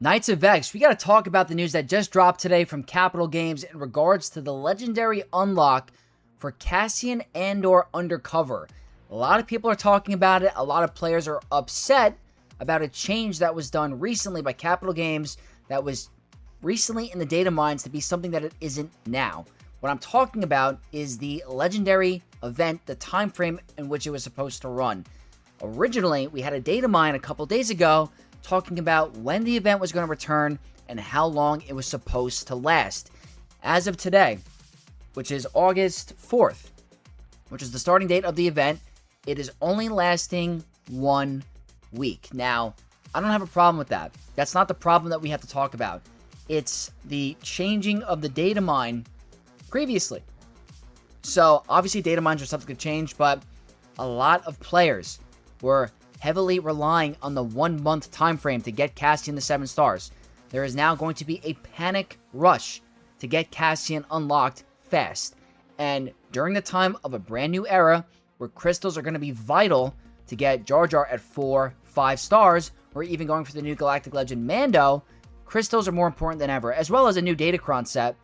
Knights of X, we got to talk about the news that just dropped today from Capital Games in regards to the legendary unlock for Cassian Andor Undercover. A lot of people are talking about it. A lot of players are upset about a change that was done recently by Capital Games that was recently in the data mines to be something that it isn't now. What I'm talking about is the legendary event, the time frame in which it was supposed to run. Originally, we had a data mine a couple days ago talking about when the event was going to return and how long it was supposed to last. As of today, which is August 4th, which is the starting date of the event, it is only lasting 1 week. Now, I don't have a problem with that. That's not the problem that we have to talk about. It's the changing of the data mine previously. So, obviously, data mines are something to change, but a lot of players were heavily relying on the 1 month time frame to get Cassian the 7 stars. There is now going to be a panic rush to get Cassian unlocked fast. And during the time of a brand new era where crystals are going to be vital to get Jar Jar at 4-5 stars, or even going for the new Galactic Legend Mando, crystals are more important than ever, as well as a new Datacron set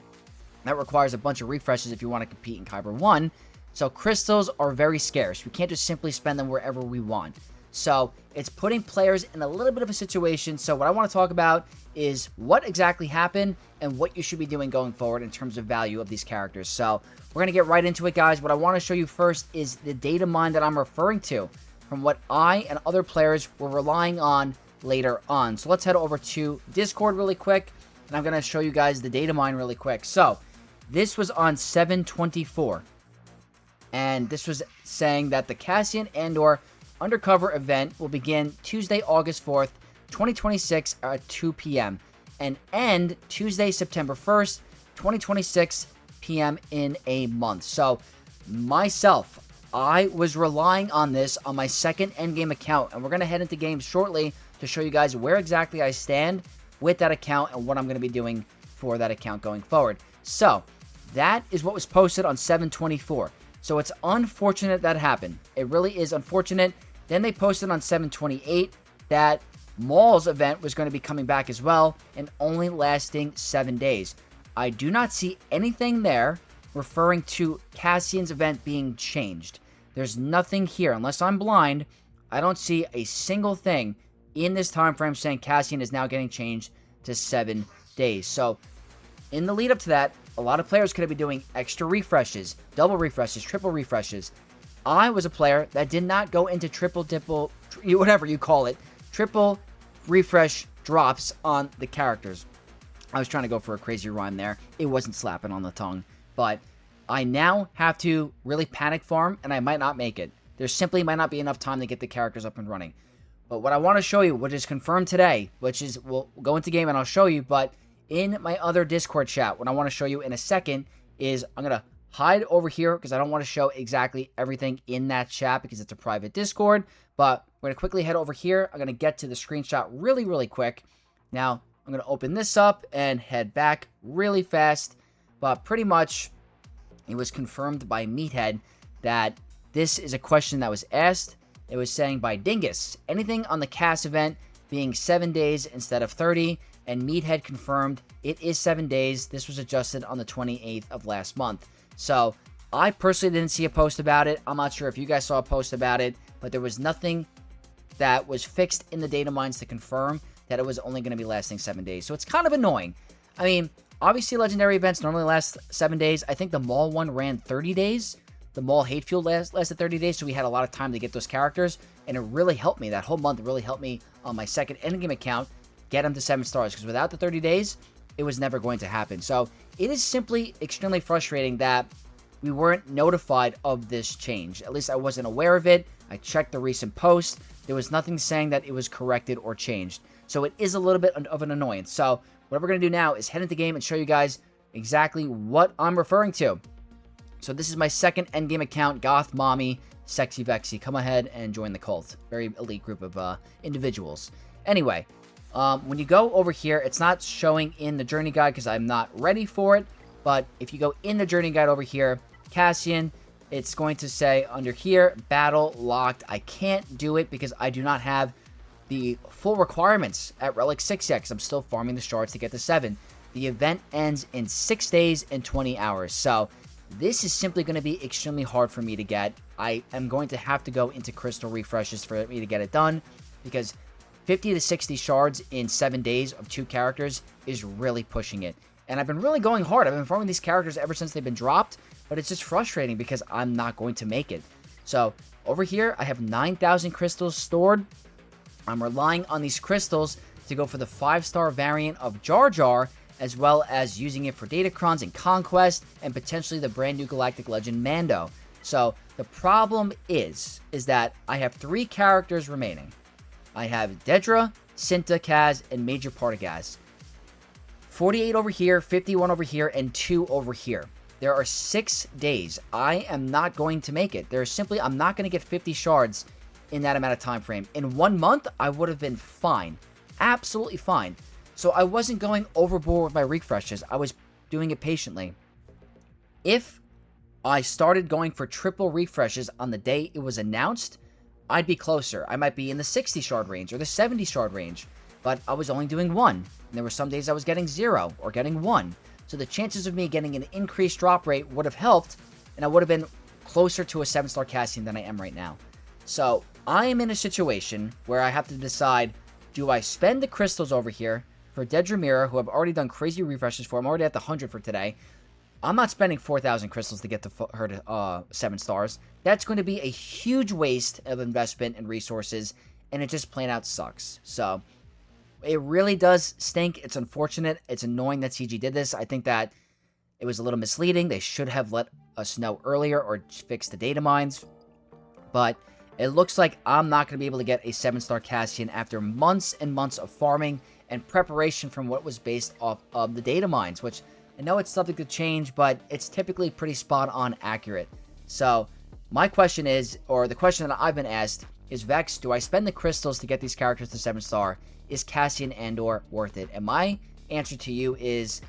that requires a bunch of refreshes if you want to compete in Kyber 1. So crystals are very scarce. We can't just simply spend them wherever we want. So it's putting players in a little bit of a situation. So what I want to talk about is what exactly happened and what you should be doing going forward in terms of value of these characters. So we're going to get right into it, guys. What I want to show you first is the data mine that I'm referring to from what I and other players were relying on later on. So let's head over to Discord really quick, and I'm going to show you guys the data mine really quick. So this was on 7/24, and this was saying that the Cassian Andor Undercover event will begin Tuesday, August 4th, 2026 at 2 p.m. and end Tuesday, September 1st, 2026 p.m. in a month. So myself, I was relying on this on my second endgame account, and we're going to head into games shortly to show you guys where exactly I stand with that account and what I'm going to be doing for that account going forward. So that is what was posted on 7/24. So it's unfortunate that happened. It really is unfortunate. Then they posted on 7/28 that Maul's event was going to be coming back as well and only lasting 7 days. I do not see anything there referring to Cassian's event being changed. There's nothing here. Unless I'm blind, I don't see a single thing in this time frame saying Cassian is now getting changed to 7 days. So in the lead up to that, a lot of players could have been doing extra refreshes, double refreshes, triple refreshes. I was a player that did not go into triple, whatever you call it, triple refresh drops on the characters. I was trying to go for a crazy rhyme there. It wasn't slapping on the tongue. But I now have to really panic farm, and I might not make it. There simply might not be enough time to get the characters up and running. But what I want to show you, which is confirmed today, which is, we'll go into game and I'll show you, but in my other Discord chat, what I want to show you in a second is I'm going to hide over here because I don't want to show exactly everything in that chat because it's a private Discord. But we're going to quickly head over here. I'm going to get to the screenshot really, really quick. Now, I'm going to open this up and head back really fast. But pretty much, it was confirmed by Meathead that this is a question that was asked. It was saying by Dingus, anything on the Cass event being 7 days instead of 30, and Meathead confirmed it is 7 days. This was adjusted on the 28th of last month. So I personally didn't see a post about it. I'm not sure if you guys saw a post about it, but there was nothing that was fixed in the data mines to confirm that it was only going to be lasting 7 days. So it's kind of annoying. I mean, obviously legendary events normally last 7 days. I think the Maul one ran 30 days. The Maul Hatefield lasted 30 days, so we had a lot of time to get those characters, and it really helped me. That whole month really helped me on my second endgame account get them to 7 stars, because without the 30 days, it was never going to happen. So it is simply extremely frustrating that we weren't notified of this change. At least I wasn't aware of it. I checked the recent post. There was nothing saying that it was corrected or changed. So it is a little bit of an annoyance. So what we're going to do now is head into game and show you guys exactly what I'm referring to. So this is my second endgame account, Goth Mommy, Sexy Vexy. Come ahead and join the cult. Very elite group of individuals. Anyway, when you go over here, it's not showing in the journey guide because I'm not ready for it. But if you go in the journey guide over here, Cassian, it's going to say under here, battle locked. I can't do it because I do not have the full requirements at Relic 6 yet, because I'm still farming the shards to get to 7. The event ends in 6 days and 20 hours, so this is simply going to be extremely hard for me to get. I am going to have to go into crystal refreshes for me to get it done, because 50 to 60 shards in 7 days of 2 characters is really pushing it. And I've been really going hard. I've been farming these characters ever since they've been dropped, but it's just frustrating because I'm not going to make it. So over here, I have 9,000 crystals stored. I'm relying on these crystals to go for the 5-star variant of Jar Jar, as well as using it for Datacrons and Conquest, and potentially the brand new Galactic Legend Mando. So the problem is that I have 3 characters remaining. I have Dedra, Cinta, Kaz, and Major Partagaz. 48 over here, 51 over here, and 2 over here. There are 6 days. I am not going to make it. I'm not going to get 50 shards in that amount of time frame. In 1 month, I would have been fine. Absolutely fine. So I wasn't going overboard with my refreshes. I was doing it patiently. If I started going for triple refreshes on the day it was announced, I'd be closer. I might be in the 60 shard range or the 70 shard range. But I was only doing 1. And there were some days I was getting 0 or getting 1. So the chances of me getting an increased drop rate would have helped, and I would have been closer to a 7-star Cassian than I am right now. So I am in a situation where I have to decide, do I spend the crystals over here for Dedra Mira, who I've already done crazy refreshes for? I'm already at the 100 for today. I'm not spending 4,000 crystals to get her to 7 stars. That's going to be a huge waste of investment and resources, and it just plain out sucks. So it really does stink. It's unfortunate. It's annoying that CG did this. I think that it was a little misleading. They should have let us know earlier or fix the data mines. But it looks like I'm not going to be able to get a 7-star Cassian after months and months of farming and preparation from what was based off of the data mines, which I know it's subject to change, but it's typically pretty spot on accurate. So my question is, or the question that I've been asked is, Vex, do I spend the crystals to get these characters to 7-star? Is Cassian Andor worth it? And my answer to you is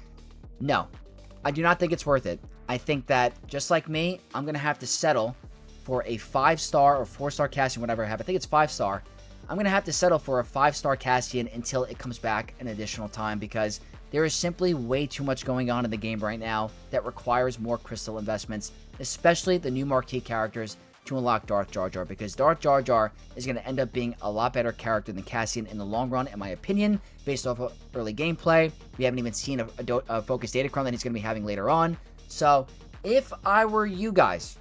no. I do not think it's worth it. I think that, just like me, I'm going to have to settle for a 5-star or 4-star Cassian, whatever I have. I think it's 5-star. I'm going to have to settle for a 5-star Cassian until it comes back an additional time, because there is simply way too much going on in the game right now that requires more crystal investments, especially the new marquee characters to unlock Darth Jar Jar, because Darth Jar Jar is going to end up being a lot better character than Cassian in the long run, in my opinion, based off of early gameplay. We haven't even seen a focused Datacron that he's going to be having later on. So if I were you guys,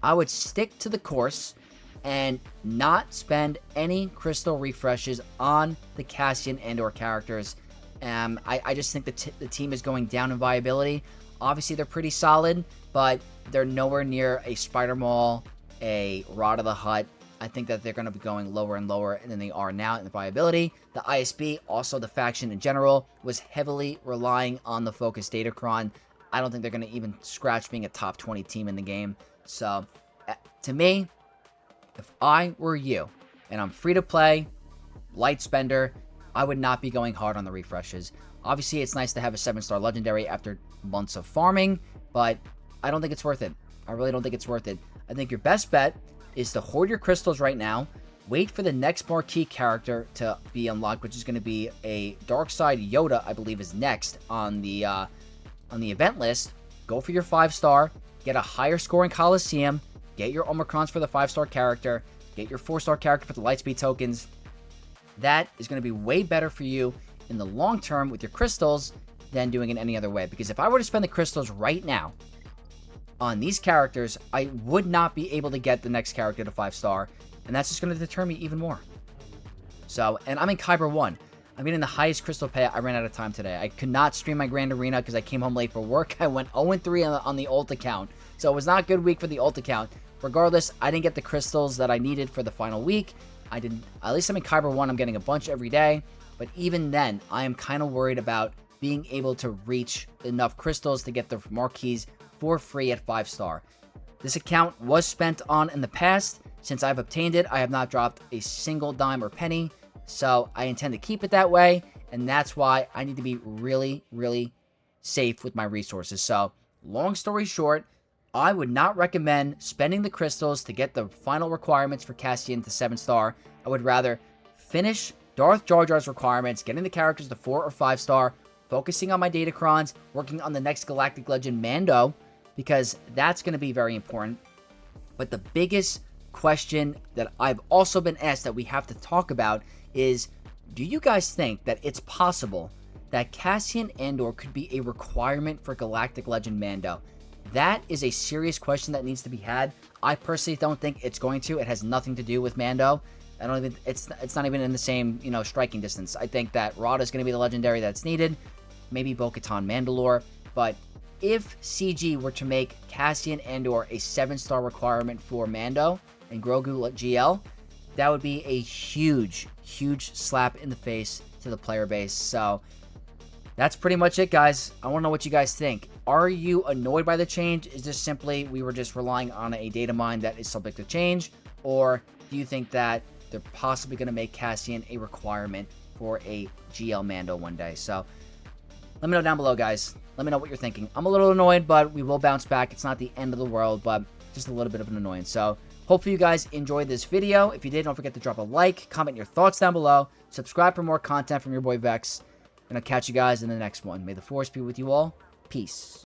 I would stick to the course and not spend any crystal refreshes on the Cassian Andor characters. I just think the team is going down in viability. Obviously, they're pretty solid, but they're nowhere near a Spider Maul, a Rod of the Hutt. I think that they're going to be going lower and lower than they are now in the viability. The ISB, also the faction in general, was heavily relying on the focused Datacron. I don't think they're going to even scratch being a top 20 team in the game. So, to me, if I were you, and I'm free to play, light spender, I would not be going hard on the refreshes. Obviously, it's nice to have a 7-star legendary after months of farming, but I don't think it's worth it. I really don't think it's worth it. I think your best bet is to hoard your crystals right now, wait for the next marquee character to be unlocked, which is going to be a Darkside Yoda, I believe is next on the event list. Go for your 5-star, get a higher scoring Coliseum, get your Omicrons for the 5-star character, get your 4-star character for the Lightspeed tokens. That is going to be way better for you in the long term with your crystals than doing it any other way. Because if I were to spend the crystals right now on these characters, I would not be able to get the next character to 5-star, and that's just going to deter me even more. So, and I'm in Kyber 1. I'm getting the highest crystal pay. I ran out of time today. I could not stream my Grand Arena because I came home late for work. I went 0-3 on the ult account. So it was not a good week for the ult account. Regardless, I didn't get the crystals that I needed for the final week. At least I'm in Kyber 1. I'm getting a bunch every day. But even then, I am kind of worried about being able to reach enough crystals to get the marquees for free at 5-star. This account was spent on in the past. Since I've obtained it, I have not dropped a single dime or penny. So I intend to keep it that way. And that's why I need to be really, really safe with my resources. So long story short, I would not recommend spending the crystals to get the final requirements for Cassian to 7-star. I would rather finish Darth Jar Jar's requirements, getting the characters to 4 or 5 star, focusing on my Datacrons, working on the next Galactic Legend Mando, because that's going to be very important. But the biggest question that I've also been asked that we have to talk about is, do you guys think that it's possible that Cassian Andor could be a requirement for Galactic Legend Mando? That is a serious question that needs to be had. I personally don't think it's going to. It has nothing to do with Mando. I don't even, it's not even in the same, striking distance. I think that Rada is going to be the legendary that's needed. Maybe Bo-Katan Mandalore. But if CG were to make Cassian Andor a 7-star requirement for Mando and Grogu GL, that would be a huge, huge slap in the face to the player base. So that's pretty much it, guys. I want to know what you guys think. Are you annoyed by the change? Is this simply we were just relying on a data mine that is subject to change? Or do you think that they're possibly going to make Cassian a requirement for a GL Mando one day? So let me know down below, guys. Let me know what you're thinking. I'm a little annoyed, but we will bounce back. It's not the end of the world, but just a little bit of an annoyance. So hopefully you guys enjoyed this video. If you did, don't forget to drop a like, comment your thoughts down below, subscribe for more content from your boy Vex, and I'll catch you guys in the next one. May the Force be with you all. Peace.